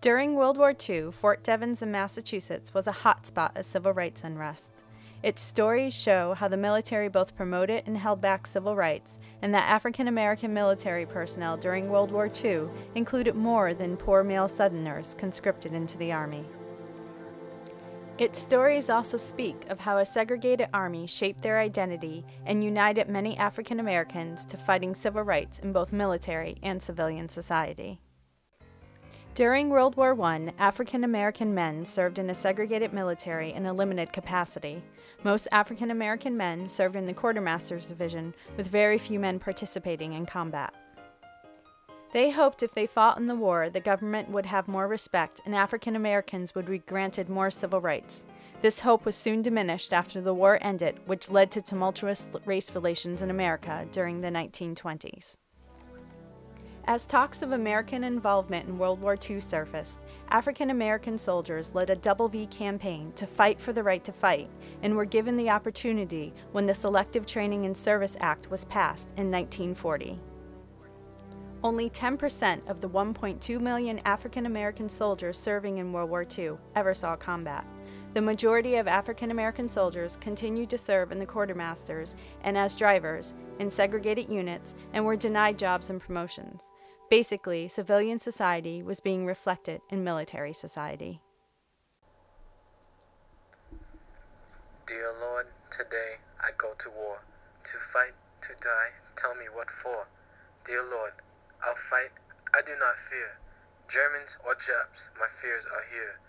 During World War II, Fort Devens in Massachusetts was a hotspot of civil rights unrest. Its stories show how the military both promoted and held back civil rights, and that African American military personnel during World War II included more than poor male Southerners conscripted into the Army. Its stories also speak of how a segregated army shaped their identity and united many African Americans to fighting civil rights in both military and civilian society. During World War I, African American men served in a segregated military in a limited capacity. Most African American men served in the Quartermaster's Division, with very few men participating in combat. They hoped if they fought in the war, the government would have more respect and African Americans would be granted more civil rights. This hope was soon diminished after the war ended, which led to tumultuous race relations in America during the 1920s. As talks of American involvement in World War II surfaced, African American soldiers led a Double V campaign to fight for the right to fight, and were given the opportunity when the Selective Training and Service Act was passed in 1940. Only 10% of the 1.2 million African American soldiers serving in World War II ever saw combat. The majority of African American soldiers continued to serve in the quartermasters and as drivers in segregated units and were denied jobs and promotions. Basically, civilian society was being reflected in military society. Dear Lord, today I go to war, to fight, to die, tell me what for. Dear Lord, I'll fight, I do not fear. Germans or Japs, my fears are here.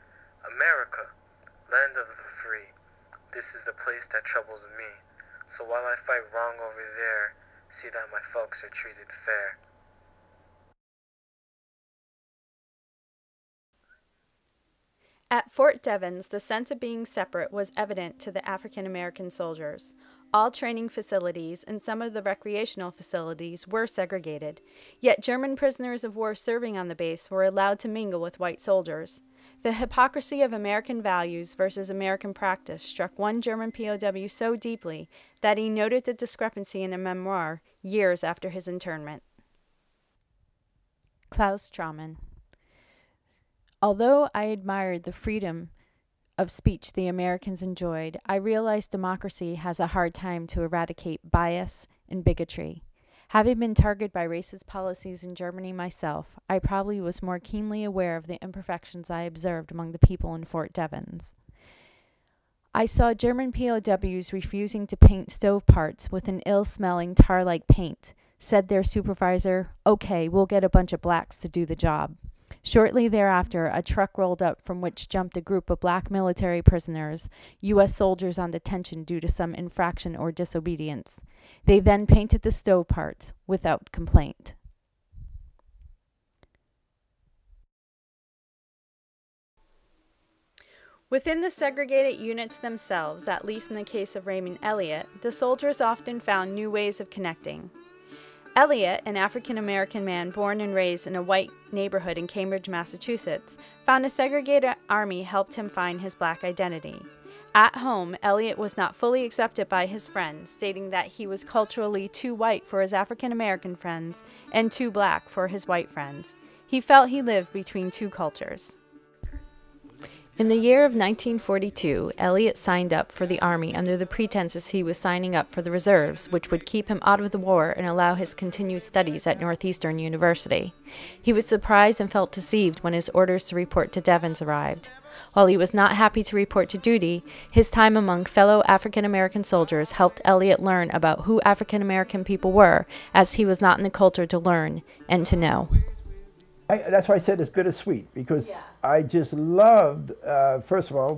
America, land of the free, this is the place that troubles me. So while I fight wrong over there, see that my folks are treated fair. At Fort Devens, the sense of being separate was evident to the African American soldiers. All training facilities and some of the recreational facilities were segregated, yet German prisoners of war serving on the base were allowed to mingle with white soldiers. The hypocrisy of American values versus American practice struck one German POW so deeply that he noted the discrepancy in a memoir years after his internment. Klaus Traumann. Although I admired the freedom of speech the Americans enjoyed, I realized democracy has a hard time to eradicate bias and bigotry. Having been targeted by racist policies in Germany myself, I probably was more keenly aware of the imperfections I observed among the people in Fort Devens. I saw German POWs refusing to paint stove parts with an ill-smelling tar-like paint. Said their supervisor, "Okay, we'll get a bunch of blacks to do the job." Shortly thereafter, a truck rolled up from which jumped a group of black military prisoners, U.S. soldiers on detention due to some infraction or disobedience. They then painted the stove parts without complaint. Within the segregated units themselves, at least in the case of Raymond Elliott, the soldiers often found new ways of connecting. Elliott, an African-American man born and raised in a white neighborhood in Cambridge, Massachusetts, found a segregated army helped him find his black identity. At home, Elliott was not fully accepted by his friends, stating that he was culturally too white for his African-American friends and too black for his white friends. He felt he lived between two cultures. In the year of 1942, Elliott signed up for the Army under the pretenses he was signing up for the reserves, which would keep him out of the war and allow his continued studies at Northeastern University. He was surprised and felt deceived when his orders to report to Devens arrived. While he was not happy to report to duty, his time among fellow African-American soldiers helped Elliott learn about who African-American people were, as he was not in the culture to learn and to know. That's why I said it's bittersweet, because I just loved, first of all,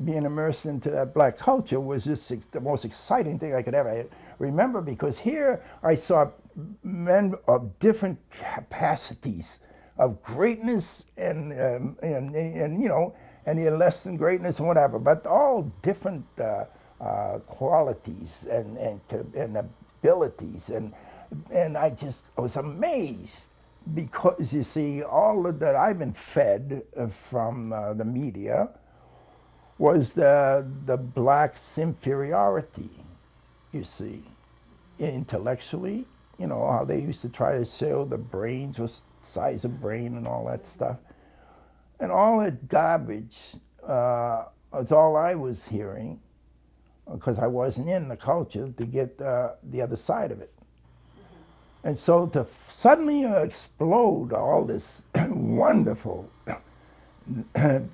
being immersed into that black culture was just the most exciting thing I could ever remember, because here I saw men of different capacities of greatness and you know, and the less than greatness and whatever, but all different qualities and abilities, and I was amazed. Because you see, all of that I've been fed from the media was the blacks' inferiority, you see, intellectually, you know, how they used to try to show the brains was size of brain and all that stuff. And all that garbage was all I was hearing, because I wasn't in the culture to get the other side of it. And so to suddenly explode all this wonderful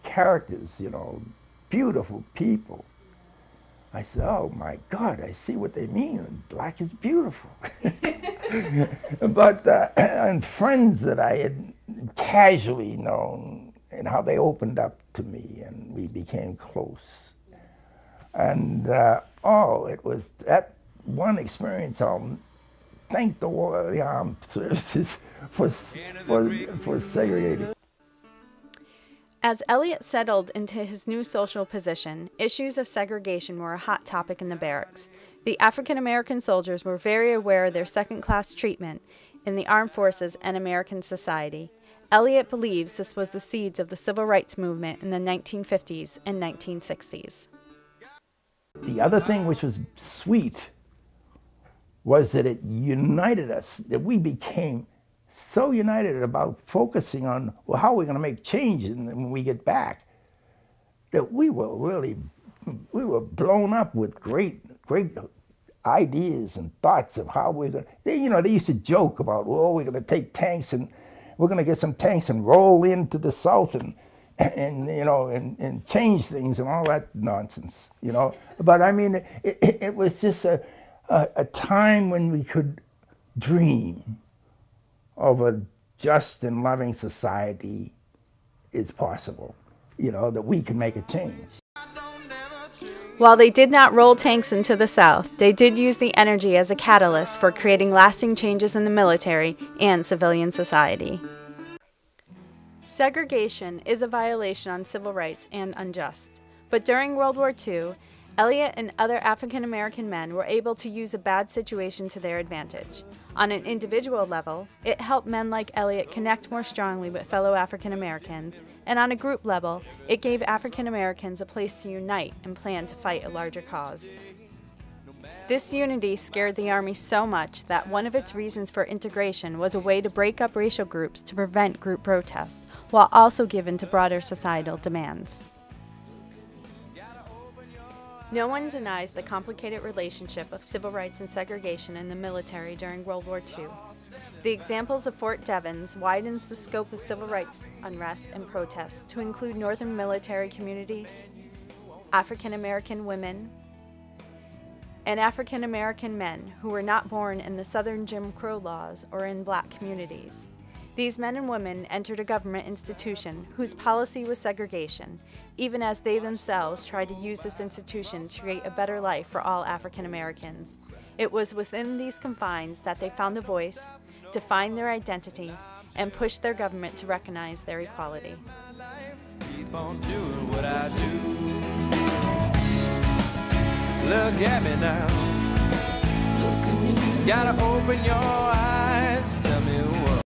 characters, you know, beautiful people, I said, oh my God, I see what they mean. Black is beautiful. But, and friends that I had casually known, and how they opened up to me, and we became close. And it was that one experience. I'll thank the armed services for Segregated. As Elliot settled into his new social position, issues of segregation were a hot topic in the barracks. The African-American soldiers were very aware of their second-class treatment in the armed forces and American society. Elliot believes this was the seeds of the civil rights movement in the 1950s and 1960s. The other thing which was sweet was that it united us, that we became so united about focusing on, well, how are we going to make changes when we get back, that we were blown up with great ideas and thoughts of how we're going to, they used to joke about, well, we're going to take tanks and we're going to get some tanks and roll into the South and change things and all that nonsense, you know. But I mean, it was just a time when we could dream of a just and loving society is possible, you know, that we can make a change. While they did not roll tanks into the South, they did use the energy as a catalyst for creating lasting changes in the military and civilian society. Segregation is a violation on civil rights and unjust. But during World War II, Elliot and other African American men were able to use a bad situation to their advantage. On an individual level, it helped men like Elliot connect more strongly with fellow African Americans, and on a group level, it gave African Americans a place to unite and plan to fight a larger cause. This unity scared the Army so much that one of its reasons for integration was a way to break up racial groups to prevent group protest, while also giving to broader societal demands. No one denies the complicated relationship of civil rights and segregation in the military during World War II. The examples of Fort Devens widens the scope of civil rights unrest and protests to include northern military communities, African American women, and African American men who were not born in the Southern Jim Crow laws or in black communities. These men and women entered a government institution whose policy was segregation, even as they themselves tried to use this institution to create a better life for all African Americans. It was within these confines that they found a voice, defined their identity, and pushed their government to recognize their equality. Keep on doing what I do. Look at me now. Gotta open your eyes.